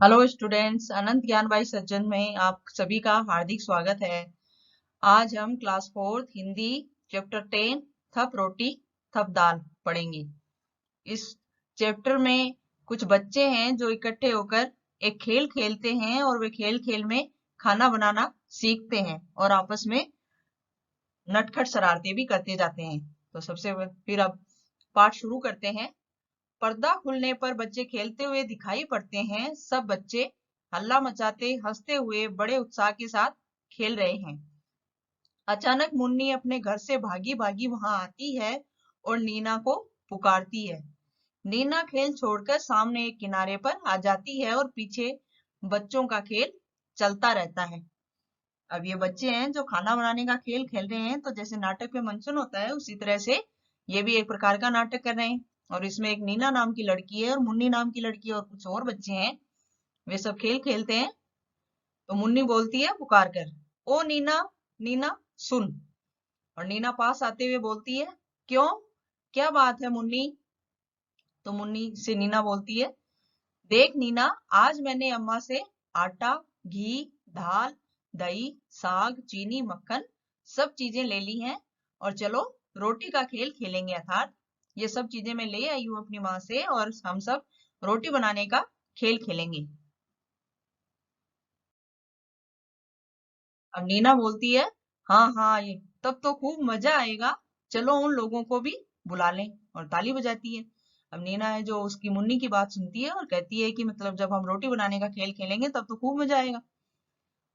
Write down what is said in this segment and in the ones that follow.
Hello students, अनंत ज्ञान by सज्जन में आप सभी का हार्दिक स्वागत है। आज हम क्लास 4 हिंदी चैप्टर 10 थप रोटी थप दाल पढ़ेंगे। इस चैप्टर में कुछ बच्चे हैं जो इकट्ठे होकर एक खेल खेलते हैं और वे खेल खेल में खाना बनाना सीखते हैं और आपस में नटखट शरारतें भी करते जाते हैं। तो फिर अब पाठ शुरू करते हैं। पर्दा खुलने पर बच्चे खेलते हुए दिखाई पड़ते हैं। सब बच्चे हल्ला मचाते हंसते हुए बड़े उत्साह के साथ खेल रहे हैं। अचानक मुन्नी अपने घर से भागी भागी वहां आती है और नीना को पुकारती है। नीना खेल छोड़कर सामने एक किनारे पर आ जाती है और पीछे बच्चों का खेल चलता रहता है। अब ये बच्चे हैं जो खाना बनाने का खेल खेल रहे हैं, तो जैसे नाटक में मंचन होता है उसी तरह से ये भी एक प्रकार का नाटक कर रहे हैं। और इसमें एक नीना नाम की लड़की है और मुन्नी नाम की लड़की और कुछ और बच्चे हैं, वे सब खेल खेलते हैं। तो मुन्नी बोलती है पुकार कर, ओ नीना, नीना सुन। और नीना पास आते हुए बोलती है, क्यों, क्या बात है मुन्नी? तो मुन्नी से नीना बोलती है, देख नीना, आज मैंने अम्मा से आटा, घी, दाल, दही, साग, चीनी, मक्खन सब चीजें ले ली हैं और चलो रोटी का खेल खेलेंगे। अर्थात ये सब चीजें मैं ले आई हूँ अपनी माँ से और हम सब रोटी बनाने का खेल खेलेंगे। अब नीना बोलती है, हाँ हाँ, ये तब तो खूब मजा आएगा, चलो उन लोगों को भी बुला लें। और ताली बजाती है। अब नीना है जो उसकी मुन्नी की बात सुनती है और कहती है कि मतलब जब हम रोटी बनाने का खेल खेलेंगे तब तो खूब मजा आएगा,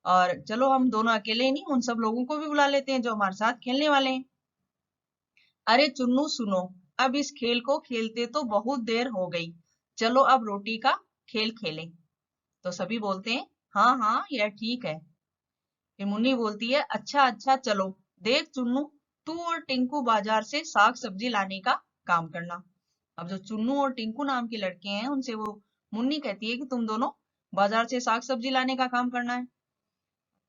और चलो हम दोनों अकेले ही नहीं, उन सब लोगों को भी बुला लेते हैं जो हमारे साथ खेलने वाले हैं। अरे चुन्नू सुनो, अब इस खेल को खेलते तो बहुत देर हो गई, चलो अब रोटी का खेल खेलें। तो सभी बोलते हैं, हाँ हाँ यह ठीक है। फिर मुन्नी बोलती है, अच्छा अच्छा चलो, देख चुन्नू, तू और टिंकू बाजार से साग सब्जी लाने का काम करना। अब जो चुन्नू और टिंकू नाम के लड़के हैं उनसे वो मुन्नी कहती है कि तुम दोनों बाजार से साग सब्जी लाने का काम करना है।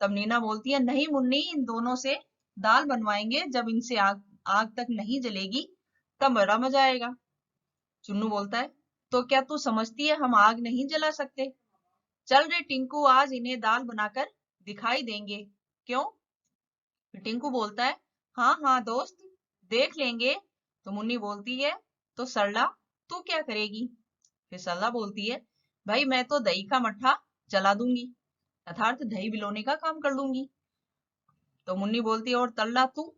तब नीना बोलती है, नहीं मुन्नी, इन दोनों से दाल बनवाएंगे, जब इनसे आग आग तक नहीं जलेगी तब बड़ा मजा आएगा। चुन्नू बोलता है, तो क्या तू समझती है हम आग नहीं जला सकते? चल रे टिंकू, आज इन्हें दाल बनाकर दिखाई देंगे, क्यों? फिर टिंकू बोलता है, हाँ हाँ दोस्त, देख लेंगे। तो मुन्नी बोलती है, तो सरला तू क्या करेगी? फिर सरला बोलती है, भाई मैं तो दही का मट्ठा चला दूंगी, अर्थात दही बिलोने का काम कर लूंगी। तो मुन्नी बोलती है, और तल्ला तू?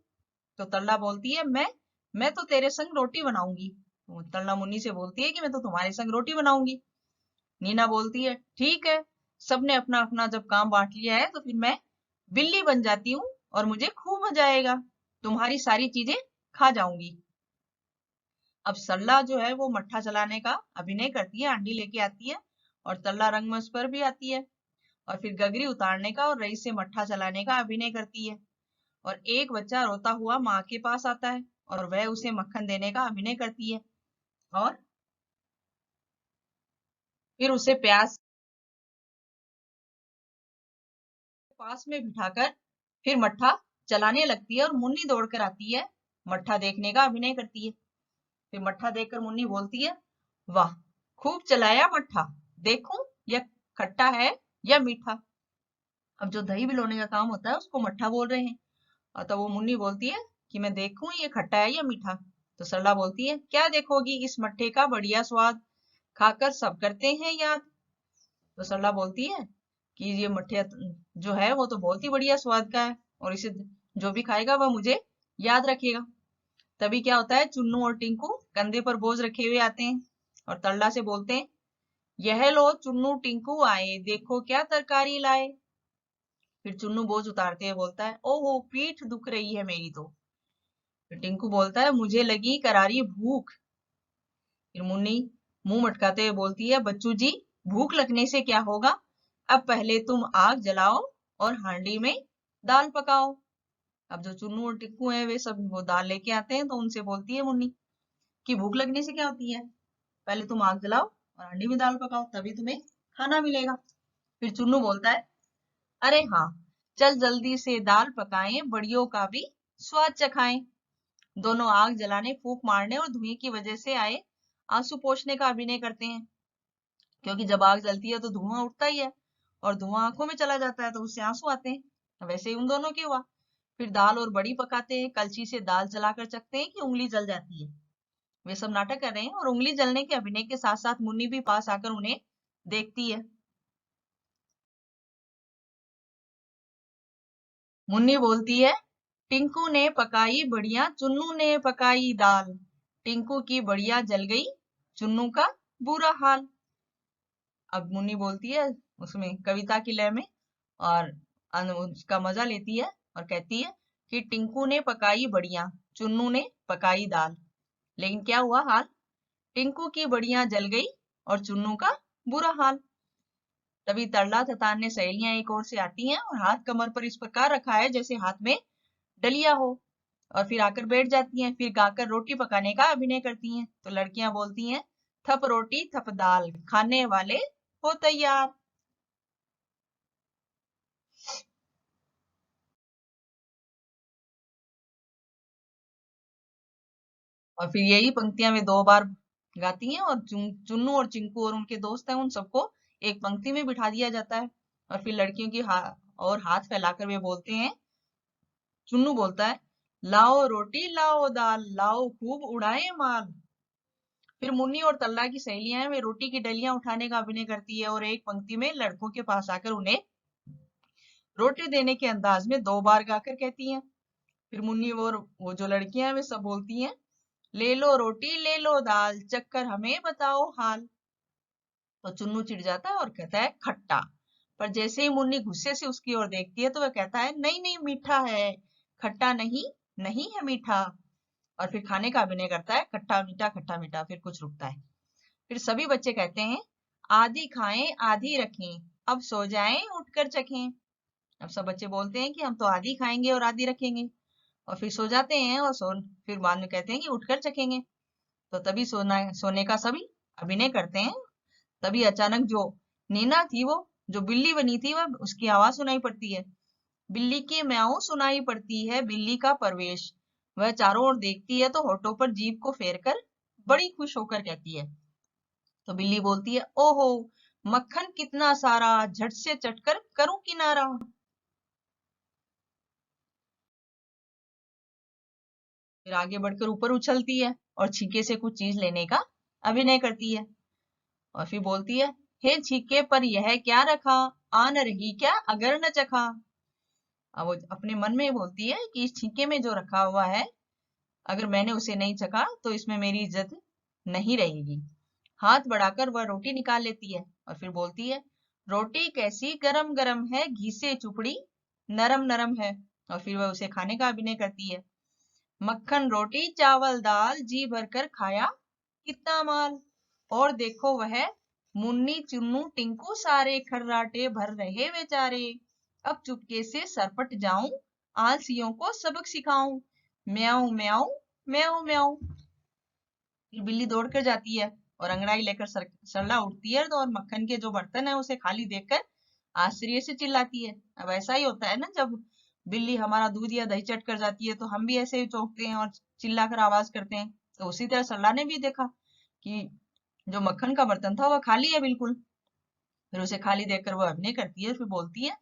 तो तल्ला बोलती है, मैं तो तेरे संग रोटी बनाऊंगी। तो तल्ला मुन्नी से बोलती है कि मैं तो तुम्हारे संग रोटी बनाऊंगी। नीना बोलती है, ठीक है, सबने अपना अपना जब काम बांट लिया है तो फिर मैं बिल्ली बन जाती हूँ और मुझे खूब मजा आएगा, तुम्हारी सारी चीजें खा जाऊंगी। अब सल्ला जो है वो मट्ठा चलाने का अभिनय करती है, अंडी लेके आती है और तल्ला रंगमंच पर भी आती है और फिर गगरी उतारने का और रईस से मट्ठा चलाने का अभिनय करती है। और एक बच्चा रोता हुआ माँ के पास आता है और वह उसे मक्खन देने का अभिनय करती है और फिर उसे प्यास पास में बिठाकर फिर मट्ठा चलाने लगती है और मुन्नी दौड़कर आती है, मट्ठा देखने का अभिनय करती है। फिर मट्ठा देखकर मुन्नी बोलती है, वाह, खूब चलाया मट्ठा, देखूं यह खट्टा है या मीठा। अब जो दही बिलोने का काम होता है उसको मट्ठा बोल रहे हैं, और तब वो मुन्नी बोलती है कि मैं देखूं ये खट्टा है या मीठा। तो सरला बोलती है, क्या देखोगी, इस मट्ठे का बढ़िया स्वाद खाकर सब करते हैं याद। तो सरला बोलती है कि ये मट्ठे जो है वो तो बहुत ही बढ़िया स्वाद का है और इसे जो भी खाएगा वह मुझे याद रखेगा। तभी क्या होता है, चुन्नू और टिंकू कंधे पर बोझ रखे हुए आते हैं और तरला से बोलते हैं, यह लो चुन्नू टिंकू आए, देखो क्या तरकारी लाए। फिर चुन्नू बोझ उतारते हुए बोलता है, ओहो पीठ दुख रही है मेरी तो। फिर टिंकू बोलता है, मुझे लगी करारी भूख। फिर मुन्नी मुंह मटकाते हुए बोलती है, बच्चू जी, भूख लगने से क्या होगा, अब पहले तुम आग जलाओ और हांडी में दाल पकाओ। अब जो चुन्नू और टिक्कू है वे सब वो दाल लेके आते हैं, तो उनसे बोलती है मुन्नी कि भूख लगने से क्या होती है, पहले तुम आग जलाओ और हांडी में दाल पकाओ, तभी तुम्हें खाना मिलेगा। फिर चुन्नू बोलता है, अरे हाँ, चल जल्दी से दाल पकाएं, बड़ियों का भी स्वाद चखाएं। दोनों आग जलाने, फूंक मारने और धुएं की वजह से आए आंसू पोंछने का अभिनय करते हैं। क्योंकि जब आग जलती है तो धुआं उठता ही है, और धुआं आंखों में चला जाता है तो उससे आंसू आते हैं। वैसे ही उन दोनों की हुआ। फिर दाल और बड़ी पकाते हैं, कलछी से दाल जलाकर चखते हैं कि उंगली जल जाती है। वे सब नाटक कर रहे हैं और उंगली जलने के अभिनय के साथ साथ मुन्नी भी पास आकर उन्हें देखती है। मुन्नी बोलती है, टिंकू ने पकाई बढ़िया, चुन्नू ने पकाई दाल। टिंकू की बढ़िया जल गई, चुन्नू का बुरा हाल। अब मुन्नी बोलती है उसमें कविता की लय में, और उसका मजा लेती है और कहती है कि टिंकू ने पकाई बढ़िया, चुन्नू ने पकाई दाल, लेकिन क्या हुआ हाल? टिंकू की बढ़िया जल गई और चुन्नू का बुरा हाल। तभी तरला ततान्य सहेलियां एक ओर से आती हैं और हाथ कमर पर इस प्रकार रखा है जैसे हाथ में डलिया हो, और फिर आकर बैठ जाती हैं। फिर गाकर रोटी पकाने का अभिनय करती हैं। तो लड़कियां बोलती हैं, थप रोटी थप दाल, खाने वाले हो तैयार। और फिर यही पंक्तियां वे 2 बार गाती हैं, और चुन्नू और चिंकू और उनके दोस्त हैं उन सबको एक पंक्ति में बिठा दिया जाता है। और फिर लड़कियों की और हाथ फैलाकर वे बोलते हैं, चुन्नू बोलता है, लाओ रोटी लाओ दाल, लाओ खूब उड़ाए माल। फिर मुन्नी और तल्ला की सहेलियां हैं, वे रोटी की डलियां उठाने का अभिनय करती है और एक पंक्ति में लड़कों के पास आकर उन्हें रोटी देने के अंदाज में 2 बार गाकर कहती हैं। फिर मुन्नी और वो जो लड़कियां हैं वे सब बोलती हैं, ले लो रोटी ले लो दाल, चक्कर हमें बताओ हाल। तो चुन्नू चिढ़ जाता है और कहता है खट्टा। पर जैसे ही मुन्नी गुस्से से उसकी ओर देखती है तो वह कहता है, नहीं नहीं मीठा है, खट्टा नहीं, नहीं है मीठा। और फिर खाने का अभिनय करता है, खट्टा मीठा, फिर कुछ रुकता है। फिर सभी बच्चे कहते हैं, आधी खाएं आधी रखें, अब सो जाएं उठकर चखें। अब सब बच्चे बोलते हैं कि हम तो आधी खाएंगे और आधी रखेंगे, और फिर सो जाते हैं, और फिर बाद में कहते हैं कि उठकर चखेंगे। तो तभी सोने का सभी अभिनय करते हैं। तभी अचानक जो नीना थी, वो जो बिल्ली बनी थी, वह उसकी आवाज सुनाई पड़ती है। बिल्ली की म्याऊं सुनाई पड़ती है, बिल्ली का प्रवेश। वह चारों ओर देखती है तो होठों पर जीभ को फेरकर बड़ी खुश होकर कहती है। तो बिल्ली बोलती है, ओहो मक्खन कितना सारा, झट से चटकर करूं किनारा। फिर आगे बढ़कर ऊपर उछलती है और छीके से कुछ चीज लेने का अभिनय करती है, और फिर बोलती है, हे छीके पर यह क्या रखा, आन रही क्या अगर न चखा। अब वो अपने मन में बोलती है कि इस छीके में जो रखा हुआ है, अगर मैंने उसे नहीं चखा तो इसमें मेरी इज्जत नहीं रहेगी। हाथ बढ़ाकर वह रोटी निकाल लेती है और फिर बोलती है, रोटी कैसी गरम गरम है, घी से चुपड़ी नरम नरम है। और फिर वह उसे खाने का अभिनय करती है, मक्खन रोटी चावल दाल, जी भरकर खाया कितना माल। और देखो वह मुन्नी चुन्नू टिंकू सारे खर्राटे भर रहे बेचारे। अब चुपके से सरपट जाऊं, आलसियों को सबक सिखाऊं, म्याऊं म्याऊं म्याऊं म्याऊं। फिर बिल्ली दौड़ कर जाती है और अंगड़ाई लेकर सरला उठती है, तो और मक्खन के जो बर्तन है उसे खाली देखकर आश्चर्य से चिल्लाती है। अब ऐसा ही होता है ना, जब बिल्ली हमारा दूध या दही चट कर जाती है तो हम भी ऐसे ही चौंकते हैं और चिल्लाकर आवाज करते हैं। तो उसी तरह सरला ने भी देखा कि जो मक्खन का बर्तन था वह खाली है बिल्कुल। फिर उसे खाली देखकर वो अभिनय करती है, फिर बोलती है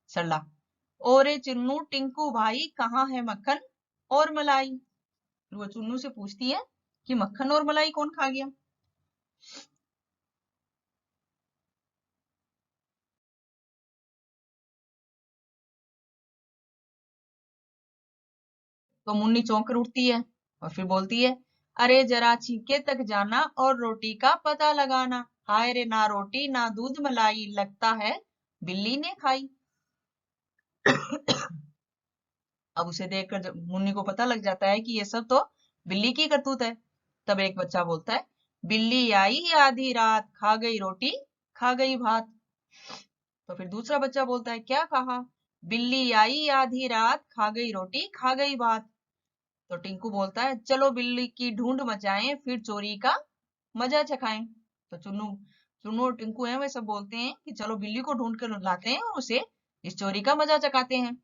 सरला, ओरे चुन्नू टिंकू भाई, कहाँ है मक्खन और मलाई। फिर वो चुन्नू से पूछती है कि मक्खन और मलाई कौन खा गया। तो मुन्नी चौंक कर उठती है और फिर बोलती है, अरे जरा छीके तक जाना और रोटी का पता लगाना, हाय रे ना रोटी ना दूध मलाई, लगता है बिल्ली ने खाई। अब उसे देखकर जब मुन्नी को पता लग जाता है कि ये सब तो बिल्ली की करतूत है। तब एक बच्चा बोलता है, बिल्ली आई आधी रात, खा गई रोटी खा गई भात। तो फिर दूसरा बच्चा बोलता है, क्या कहा? बिल्ली आई आधी रात, खा गई रोटी खा गई भात। तो टिंकू बोलता है, चलो बिल्ली की ढूंढ मचाएं, फिर चोरी का मजा चखाएं। तो चुन्नू चुन्नू और टिंकू हैं, वे सब बोलते हैं कि चलो बिल्ली को ढूंढ कर लाते हैं और उसे इस चोरी का मजा चखाते हैं।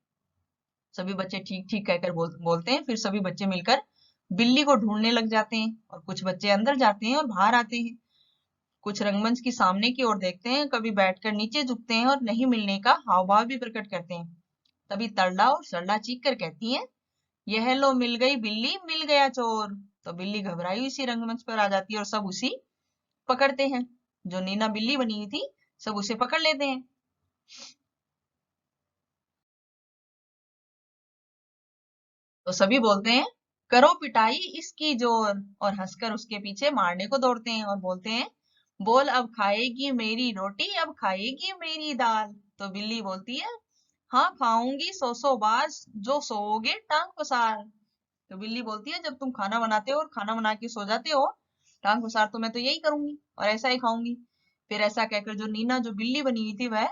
सभी बच्चे ठीक ठीक कहकर बोलते हैं। फिर सभी बच्चे मिलकर बिल्ली को ढूंढने लग जाते हैं, और कुछ बच्चे अंदर जाते हैं और बाहर आते हैं। कुछ रंगमंच की सामने की ओर देखते हैं, कभी बैठकर नीचे झुकते हैं और नहीं मिलने का हाव भाव भी प्रकट करते हैं। तभी तरला और सरला चीख कर कहती हैं, यह लो मिल गई बिल्ली, मिल गया चोर। तो बिल्ली घबराई हुई सी रंगमंच पर आ जाती है और सब उसी पकड़ते हैं। जो नीना बिल्ली बनी हुई थी, सब उसे पकड़ लेते हैं। तो सभी बोलते हैं, करो पिटाई इसकी जोर, और हंसकर उसके पीछे मारने को दौड़ते हैं और बोलते हैं, बोल अब खाएगी मेरी रोटी, अब खाएगी मेरी दाल। तो बिल्ली बोलती है, हाँ खाऊंगी सौ सौ बार, जो सोओगे टांग पसार। तो बिल्ली बोलती है, जब तुम खाना बनाते हो और खाना बना के सो जाते हो, टांग पसार तो मैं तो यही करूंगी और ऐसा ही खाऊंगी। फिर ऐसा कहकर जो नीना जो बिल्ली बनी हुई थी, वह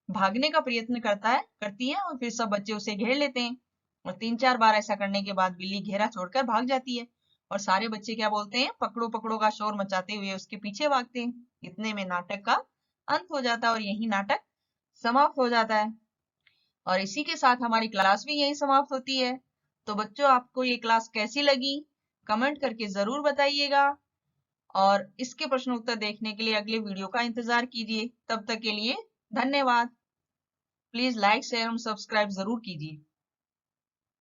भागने का प्रयत्न करती है और फिर सब बच्चे उसे घेर लेते हैं। और 3-4 बार ऐसा करने के बाद बिल्ली घेरा छोड़कर भाग जाती है और सारे बच्चे क्या बोलते हैं, पकड़ो पकड़ो का शोर मचाते हुए उसके पीछे भागते हैं। इतने में नाटक का अंत हो जाता है और यही नाटक समाप्त हो जाता है। और इसी के साथ हमारी क्लास भी यही समाप्त होती है। तो बच्चों, आपको ये क्लास कैसी लगी, कमेंट करके जरूर बताइएगा। और इसके प्रश्न उत्तर देखने के लिए अगले वीडियो का इंतजार कीजिए। तब तक के लिए धन्यवाद। प्लीज लाइक शेयर और सब्सक्राइब जरूर कीजिए।